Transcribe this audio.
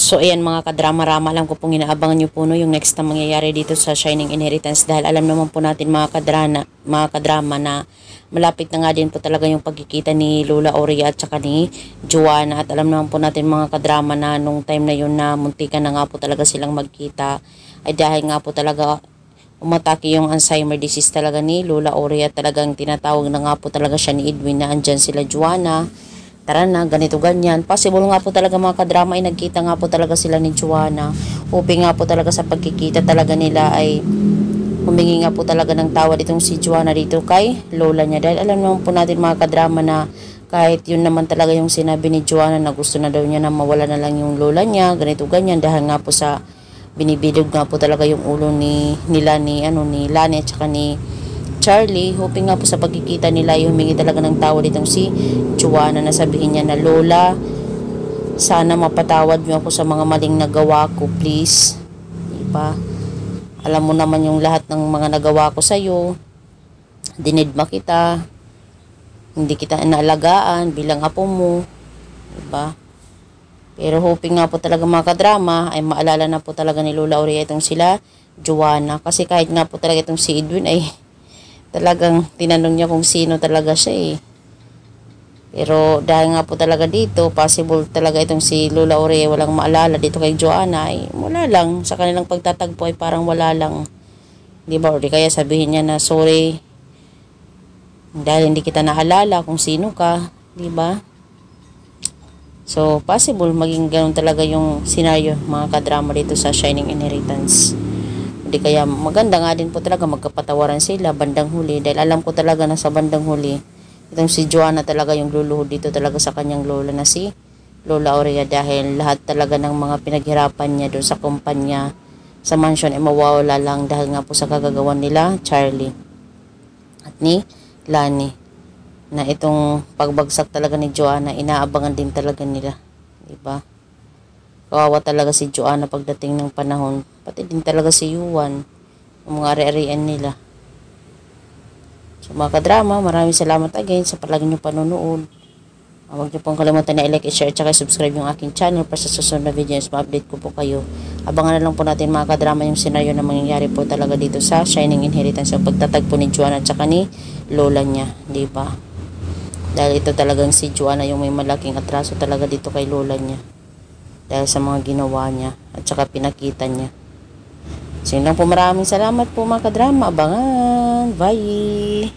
So ayan mga kadrama-rama, alam ko pong inaabangan nyo po no, yung next na mangyayari dito sa Shining Inheritance dahil alam naman po natin mga kadrama na malapit na nga din po talaga yung pagkikita ni Lola Aurea at saka ni Joanna, at alam naman po natin mga kadrama na nung time na yun na muntikan na nga po talaga silang magkita ay dahil nga po talaga umatake yung Alzheimer disease talaga ni Lola Aurea. Talagang tinatawag na nga po talaga siya ni Edwin na andyan sila Joanna, tara na, ganito ganyan. Possible nga po talaga mga kadrama ay nagkita nga po talaga sila ni Joanna. Hoping nga po talaga sa pagkikita talaga nila ay humingi nga po talaga ng tawad itong si Joanna dito kay lola niya. Dahil alam naman po natin mga kadrama na kahit yun naman talaga yung sinabi ni Joanna na gusto na daw niya na mawala na lang yung lola niya, ganito ganyan, dahil nga po sa binibidog nga po talaga yung ulo ni Lani at saka ni Charlie. Hoping nga po sa pagkikita nila ay humingi talaga ng tawad itong si Joanna na sabihin niya na, Lola, sana mapatawad niyo ako sa mga maling nagawa ko, please. Diba? Alam mo naman yung lahat ng mga nagawa ko sa'yo. Dinidma kita. Hindi kita inaalagaan bilang apo mo. Diba? Pero hoping nga po talaga mga kadrama ay maalala na po talaga ni Lola Aurea itong sila Joanna. Kasi kahit nga po talaga itong si Edwin ay talagang tinanong niya kung sino talaga siya eh. Pero dahil nga po talaga dito, possible talaga itong si Lola Aurea walang maalala dito kay Joanna, ay wala lang. Sa kanilang pagtatagpo ay parang wala lang. Diba? O di kaya sabihin niya na, sorry, dahil hindi kita naalala kung sino ka. Diba? So, possible maging ganun talaga yung scenario mga kadrama dito sa Shining Inheritance. Di kaya maganda nga din po talaga magkapatawaran sila bandang huli, dahil alam ko talaga na sa bandang huli itong si Joanna talaga yung luluhod dito talaga sa kanyang lola na si Lola Aurea, dahil lahat talaga ng mga pinaghirapan niya doon sa kumpanya sa mansion ay mawawala lang dahil nga po sa kagagawan nila Charlie at ni Lani, na itong pagbagsak talaga ni Joanna inaabangan din talaga nila, diba? Kawawa talaga si Joanna pagdating ng panahon, pati din talaga si Yuan, ang mga ari-arian nila. So mga kadrama, maraming salamat again sa palagi nyo panonood. Huwag nyo pong kalimutan na i-like, i-share, at subscribe yung aking channel para sa susunod na videos, ma-update ko po kayo. Abangan na lang po natin mga kadrama yung senaryo na mangyayari po talaga dito sa Shining Inheritance, yung pagtatagpo ni Joanna at saka ni lola niya, di ba? Dahil ito talagang si Joanna yung may malaking atraso talaga dito kay lola niya, dahil sa mga ginawa niya at saka pinakita niya. So yun lang po, maraming salamat po mga kadrama. Abangan, bye!